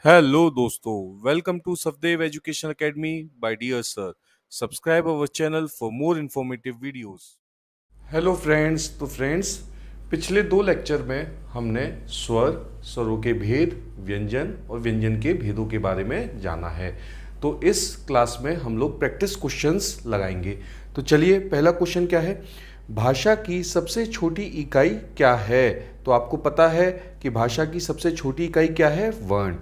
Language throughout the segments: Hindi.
हेलो दोस्तों, welcome to Safdev education academy by dear sir. Subscribe our channel for more informative videos. Hello friends, friends पिछले दो लेक्चर में हमने स्वर, स्वरों के भेद, व्यंजन और व्यंजन के भेदों के बारे में जाना है। तो इस क्लास में हम लोग प्रैक्टिस क्वेश्चंस लगाएंगे। तो चलिए, पहला क्वेश्चन क्या है? भाषा की सबसे छोटी इकाई क्या है? तो आपको पता है कि भाषा की सबसे छोटी इकाई क्या है? वर्ण।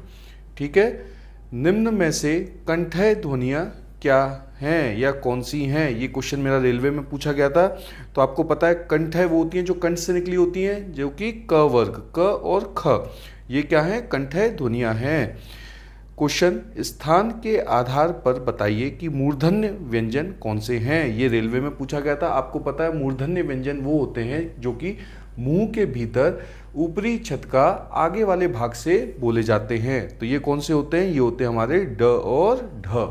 ठीक है। निम्न में से कंठय ध्वनियाँ क्या हैं या कौन सी हैं? ये क्वेश्चन मेरा रेलवे में पूछा गया था। तो आपको पता है कंठय वो होती हैं जो कंठ से निकली होती हैं, जो कि क वर्ग, क और ख, ये क्या है? कंठय ध्वनियाँ हैं। क्वेश्चन, स्थान के आधार पर बताइए कि मूर्धन्य व्यंजन कौन से हैं? ये रेलवे में पूछा गया था। आपको पता है मूर्धन्य व्यंजन वो होते हैं जो कि मुंह के भीतर ऊपरी छत का आगे वाले भाग से बोले जाते हैं। तो ये कौन से होते हैं? ये होते हैं हमारे ड और ढ।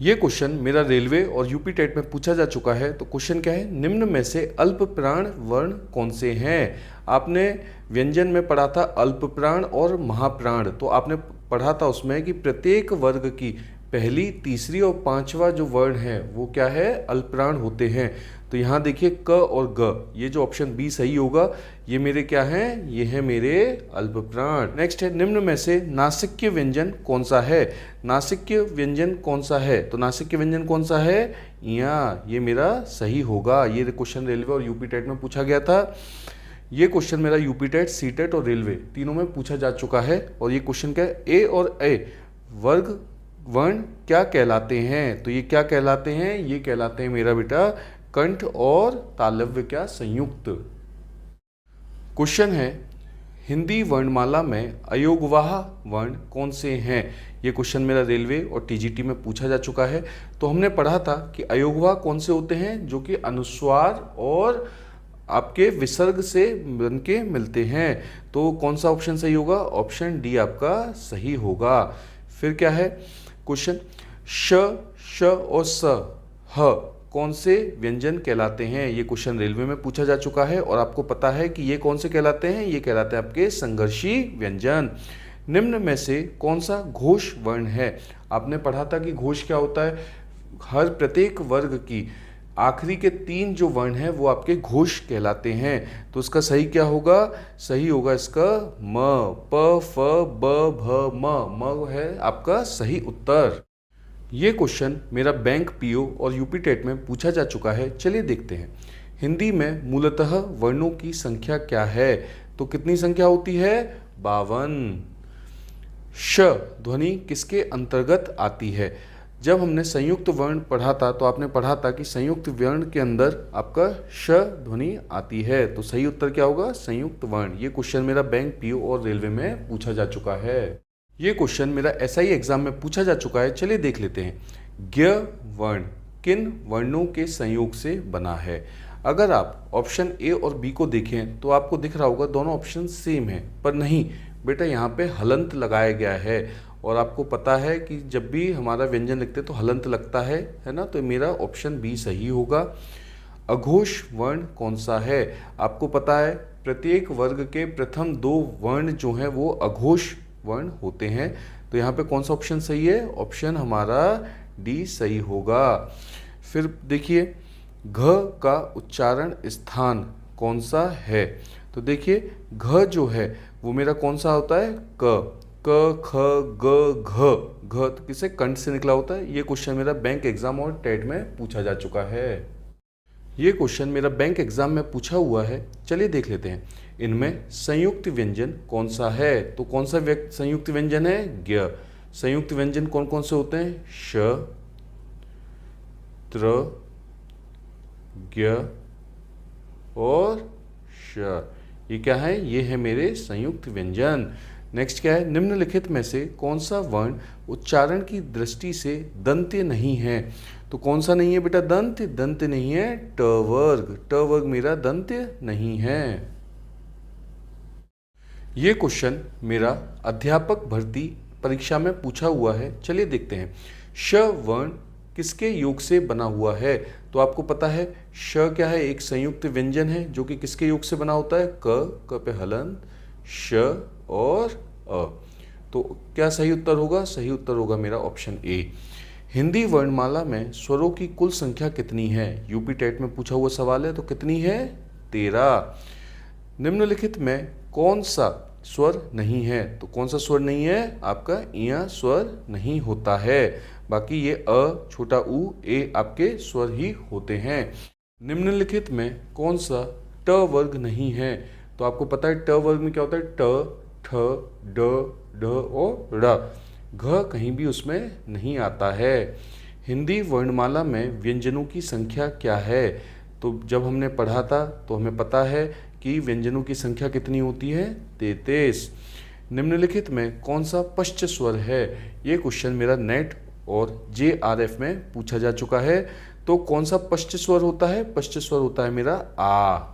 ये क्वेश्चन मेरा रेलवे और यूपी टेट में पूछा जा चुका है। तो क्वेश्चन क्या है? निम्न में से अल्प प्राण वर्ण कौन से हैं? आपने व्यंजन में पढ़ा था अल्प प्राण और महाप्राण। तो आपने पढ़ा था उसमें कि प्रत्येक वर्ग की पहली, तीसरी और पांचवा जो वर्ण है वो क्या है? अल्पप्राण होते हैं। तो यहाँ देखिए क और ग, ये जो ऑप्शन बी सही होगा, ये मेरे क्या हैं? ये है मेरे अल्पप्राण। नेक्स्ट है, निम्न में से नासिक्य व्यंजन कौन सा है? नासिक्य व्यंजन कौन सा है? तो नासिक्य व्यंजन कौन सा है? यहाँ, ये मेरा सही होगा। ये क्वेश्चन रेलवे और यूपी टेट में पूछा गया था। ये क्वेश्चन मेरा यूपी टेट, सी टेट और रेलवे तीनों में पूछा जा चुका है। और ये क्वेश्चन क्या है? ए और ए वर्ग वर्ण क्या कहलाते हैं? तो ये क्या कहलाते हैं? ये कहलाते हैं मेरा बेटा कंठ और तालव्य क्या संयुक्त। क्वेश्चन है, हिंदी वर्णमाला में अयोगवाह वर्ण कौन से हैं? ये क्वेश्चन मेरा रेलवे और टीजीटी में पूछा जा चुका है। तो हमने पढ़ा था कि अयोगवाह कौन से होते हैं? जो कि अनुस्वार और आपके विसर्ग से बन के मिलते हैं। तो कौन सा ऑप्शन सही होगा? ऑप्शन डी आपका सही होगा। फिर क्या है क्वेश्चन? श, श और स, ह कौन से व्यंजन कहलाते हैं? ये क्वेश्चन रेलवे में पूछा जा चुका है। और आपको पता है कि ये कौन से कहलाते हैं? ये कहलाते हैं आपके संघर्षी व्यंजन। निम्न में से कौन सा घोष वर्ण है? आपने पढ़ा था कि घोष क्या होता है? हर प्रत्येक वर्ग की आखिरी के तीन जो वर्ण हैं वो आपके घोष कहलाते हैं। तो इसका सही क्या होगा? सही होगा इसका म, प, फ, ब, भ, म है आपका सही उत्तर। ये क्वेश्चन मेरा बैंक पीओ और यूपी टेट में पूछा जा चुका है। चलिए देखते हैं। हिंदी में मूलतः वर्णों की संख्या क्या है? तो कितनी संख्या होती है? 52। श ध्वनि किसके अंतर्गत आती है? जब हमने संयुक्त वर्ण पढ़ा था तो आपने पढ़ा था कि संयुक्त वर्ण के अंदर आपका श ध्वनि आती है। तो सही उत्तर क्या होगा? संयुक्त वर्ण। ये क्वेश्चन मेरा बैंक पीओ और रेलवे में पूछा जा चुका है। ये क्वेश्चन मेरा एसआई एग्जाम में पूछा जा चुका है। चलिए देख लेते हैं। ज्ञ वर्ण किन वर्णों के संयोग से बना है? अगर आप ऑप्शन ए और बी को देखें तो आपको दिख रहा होगा दोनों ऑप्शन सेम है, पर नहीं बेटा, यहाँ पे हलंत लगाया गया है। और आपको पता है कि जब भी हमारा व्यंजन लिखते तो हलंत लगता है ना? तो मेरा ऑप्शन बी सही होगा। अघोष वर्ण कौन सा है? आपको पता है प्रत्येक वर्ग के प्रथम दो वर्ण जो हैं वो अघोष वर्ण होते हैं। तो यहाँ पे कौन सा ऑप्शन सही है? ऑप्शन हमारा डी सही होगा। फिर देखिए, घ का उच्चारण स्थान कौन सा है? तो देखिए, घ जो है वो मेरा कौन सा होता है? क, ख, ग, घ। घ तो किसे कंठ से निकला होता है। ये क्वेश्चन मेरा बैंक एग्जाम और टेट में पूछा जा चुका है। ये क्वेश्चन मेरा बैंक एग्जाम में पूछा हुआ है। चलिए देख लेते हैं। इनमें संयुक्त व्यंजन कौन सा है? तो कौन सा संयुक्त व्यंजन है? ज्ञ। संयुक्त व्यंजन कौन कौन से होते हैं? श, त्र, ज्ञ और श। ये क्या है? ये है मेरे संयुक्त व्यंजन। नेक्स्ट क्या है? निम्नलिखित में से कौन सा वर्ण उच्चारण की दृष्टि से दंत्य नहीं है? तो कौन सा नहीं है बेटा? दंत्य। दंत्य नहीं है ट वर्ग। ट वर्ग मेरा दंत्य नहीं है। ये क्वेश्चन मेरा अध्यापक भर्ती परीक्षा में पूछा हुआ है। चलिए देखते हैं। श वर्ण किसके योग से बना हुआ है? तो आपको पता है श क्या है? एक संयुक्त व्यंजन है जो कि किसके योग से बना होता है? क पे हलंत, श और अ। तो क्या सही उत्तर होगा? सही उत्तर होगा मेरा ऑप्शन ए। हिंदी वर्णमाला में स्वरों की कुल संख्या कितनी है? यूपी टेट में पूछा हुआ सवाल है, तो कितनी है? 13। निम्नलिखित में कौन सा स्वर नहीं है? तो कौन सा स्वर नहीं है? आपका इया स्वर नहीं होता है, बाकी ये अ, छोटा ऊ, ए आपके स्वर ही होते हैं। निम्नलिखित में कौन सा ट वर्ग नहीं है? तो आपको पता है ट वर्ग में क्या होता है? ट, ठ, ड, ढ और ड़। घ कहीं भी उसमें नहीं आता है। हिंदी वर्णमाला में व्यंजनों की संख्या क्या है? तो जब हमने पढ़ा था तो हमें पता है कि व्यंजनों की संख्या कितनी होती है? 33। निम्नलिखित में कौन सा पश्च स्वर है? ये क्वेश्चन मेरा नेट और JRF में पूछा जा चुका है। तो कौन सा पश्च स्वर होता है? पश्च स्वर होता है मेरा आ।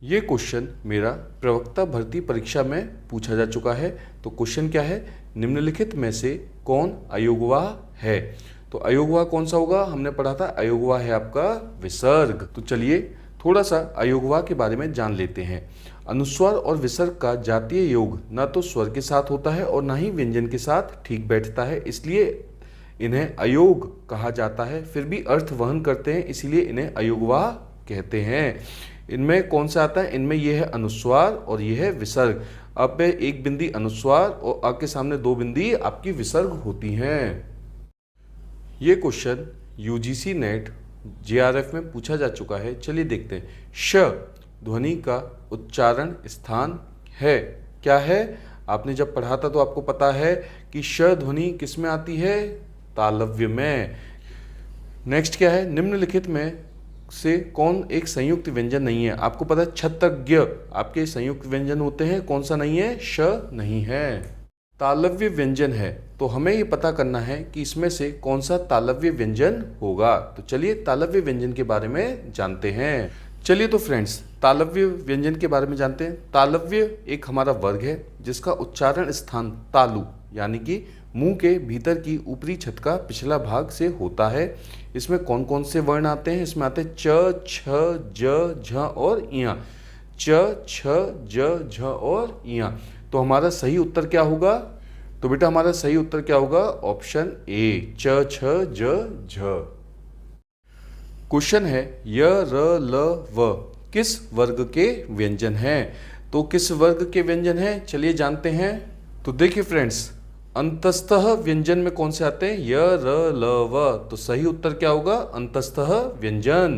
ये क्वेश्चन मेरा प्रवक्ता भर्ती परीक्षा में पूछा जा चुका है। तो क्वेश्चन क्या है? निम्नलिखित में से कौन अयोगवाह है? तो अयोगवाह कौन सा होगा? हमने पढ़ा था अयोगवाह है आपका विसर्ग। तो चलिए थोड़ा सा अयोगवाह के बारे में जान लेते हैं। अनुस्वार और विसर्ग का जातीय योग न तो स्वर के साथ होता है और ना ही व्यंजन के साथ ठीक बैठता है, इसलिए इन्हें अयोग कहा जाता है। फिर भी अर्थ वहन करते हैं, इसीलिए इन्हें अयोगवाह कहते हैं। इनमें कौन सा आता है? इनमें यह है अनुस्वार और यह है विसर्ग। अब एक बिंदी अनुस्वार और आ के सामने दो बिंदी आपकी विसर्ग होती हैं। ये क्वेश्चन UGC नेट JRF में पूछा जा चुका है। चलिए देखते हैं। श ध्वनि का उच्चारण स्थान है, क्या है? आपने जब पढ़ा था तो आपको पता है कि श ध्वनि किस में आती है? तालव्य में। नेक्स्ट क्या है? निम्नलिखित में से कौन एक संयुक्त व्यंजन नहीं है? आपको पता है छत्तज्ञ आपके संयुक्त व्यंजन होते हैं, कौन सा नहीं है? श नहीं है। तालव्य व्यंजन है, तो हमें ये पता करना है कि इसमें से कौन सा तालव्य व्यंजन होगा। तो चलिए तालव्य व्यंजन के बारे में जानते हैं। चलिए तो फ्रेंड्स तालव्य व्यंजन के बारे में जानते हैं। तालव्य एक हमारा वर्ग है जिसका उच्चारण स्थान तालु यानी कि मुंह के भीतर की ऊपरी छत का पिछला भाग से होता है। इसमें कौन कौन से वर्ण आते हैं? इसमें आते हैं च, छ, ज, झ और इया। च, छ, ज, झ और इया। तो हमारा सही उत्तर क्या होगा? तो बेटा हमारा सही उत्तर क्या होगा? ऑप्शन ए, च, छ, ज, झ। क्वेश्चन है य, र, ल, व किस वर्ग के व्यंजन हैं? तो किस वर्ग के व्यंजन हैं? चलिए जानते हैं। तो देखिए फ्रेंड्स, अंतस्तः व्यंजन में कौन से आते हैं? य, र, ल, व। तो सही उत्तर क्या होगा? अंतस्तः व्यंजन।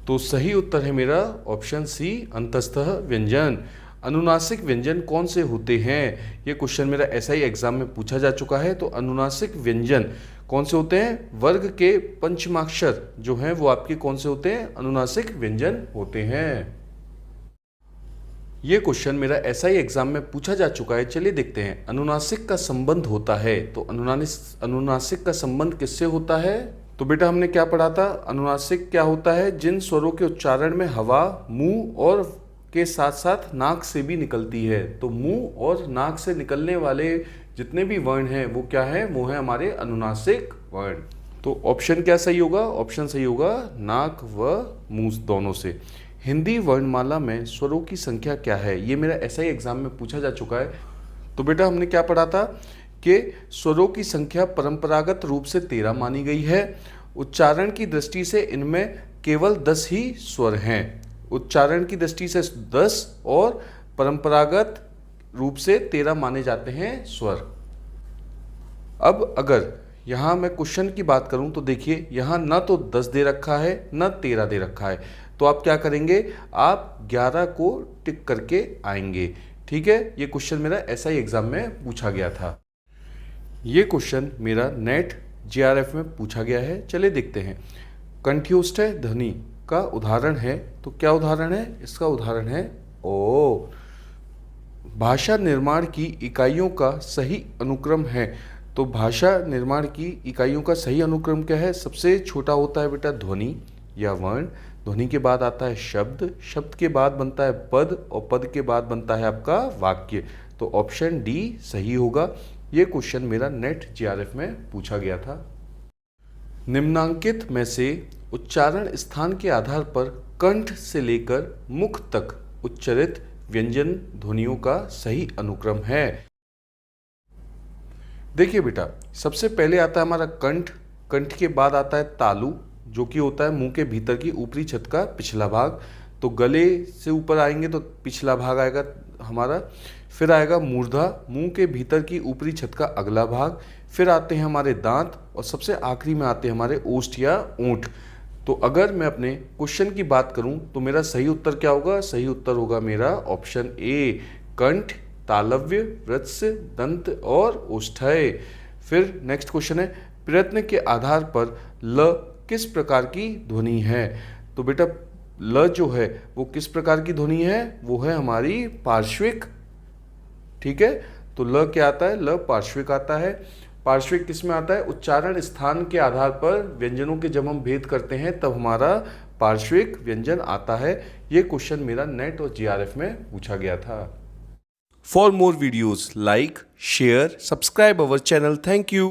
तो सही उत्तर है मेरा ऑप्शन सी, अंतस्तः व्यंजन। अनुनासिक व्यंजन कौन से होते हैं? ये क्वेश्चन मेरा SI एग्जाम में पूछा जा चुका है। तो अनुनासिक व्यंजन कौन से होते हैं? वर्ग के पंचमाक्षर जो हैं वो आपके कौन से होते हैं? अनुनासिक व्यंजन होते हैं। ये क्वेश्चन मेरा SI एग्जाम में पूछा जा चुका है। चलिए देखते हैं। अनुनासिक का संबंध होता है, तो अनुनासिक का संबंध किससे होता है? तो बेटा हमने क्या पढ़ा था? अनुनासिक क्या होता है? जिन स्वरों के उच्चारण में हवा मुंह और के साथ साथ नाक से भी निकलती है। तो मुंह और नाक से निकलने वाले जितने भी वर्ण हैं वो क्या है? वो है हमारे अनुनासिक वर्ण। तो ऑप्शन क्या सही होगा? ऑप्शन सही होगा नाक व मुंह दोनों से। हिंदी वर्णमाला में स्वरों की संख्या क्या है? ये मेरा SI एग्जाम में पूछा जा चुका है। तो बेटा हमने क्या पढ़ा था कि स्वरों की संख्या परंपरागत रूप से 13 मानी गई है। उच्चारण की दृष्टि से इनमें केवल 10 ही स्वर हैं। उच्चारण की दृष्टि से 10 और परंपरागत रूप से 13 माने जाते हैं स्वर। अब अगर यहाँ मैं क्वेश्चन की बात करूँ तो देखिए यहाँ ना तो 10 दे रखा है ना 13 दे रखा है। तो आप क्या करेंगे? आप 11 को टिक करके आएंगे। ठीक है, ये क्वेश्चन मेरा SI एग्जाम में पूछा गया था। ये क्वेश्चन मेरा नेट JRF में पूछा गया है। चलिए देखते हैं। कंठ्योष्ठ्य ध्वनि का उदाहरण है, तो क्या उदाहरण है? इसका उदाहरण है ओ। भाषा निर्माण की इकाइयों का सही अनुक्रम है। तो भाषा निर्माण की इकाइयों का सही अनुक्रम क्या है? सबसे छोटा होता है बेटा ध्वनि या वर्ण। ध्वनि के बाद आता है शब्द, शब्द के बाद बनता है पद और पद के बाद बनता है आपका वाक्य। तो ऑप्शन डी सही होगा। ये क्वेश्चन मेरा नेट JRF में पूछा गया था। निम्नांकित में से उच्चारण स्थान के आधार पर कंठ से लेकर मुख तक उच्चरित व्यंजन ध्वनियों का सही अनुक्रम है। देखिए बेटा, सबसे पहले आता है हमारा कंठ। कंठ के बाद आता है तालु, जो कि होता है मुंह के भीतर की ऊपरी छत का पिछला भाग। तो गले से ऊपर आएंगे तो पिछला भाग आएगा हमारा। फिर आएगा मूर्धा, मुंह के भीतर की ऊपरी छत का अगला भाग। फिर आते हैं हमारे दांत और सबसे आखिरी में आते हैं हमारे ओष्ठ या ओंठ। तो अगर मैं अपने क्वेश्चन की बात करूं तो मेरा सही उत्तर क्या होगा? सही उत्तर होगा मेरा ऑप्शन ए, कंठ, तालव्य, वृत्त, दंत और ओष्ठ्य। फिर नेक्स्ट क्वेश्चन है, प्रयत्न के आधार पर ल किस प्रकार की ध्वनि है? तो बेटा ल जो है वो किस प्रकार की ध्वनि है? वो है हमारी पार्श्विक। ठीक है, तो ल क्या आता है? ल पार्श्विक आता है। पार्श्विक किस में आता है? उच्चारण स्थान के आधार पर व्यंजनों के जब हम भेद करते हैं तब हमारा पार्श्विक व्यंजन आता है। ये क्वेश्चन मेरा नेट और जीआरएफ में पूछा गया था। For more videos like, share, subscribe our channel. Thank you.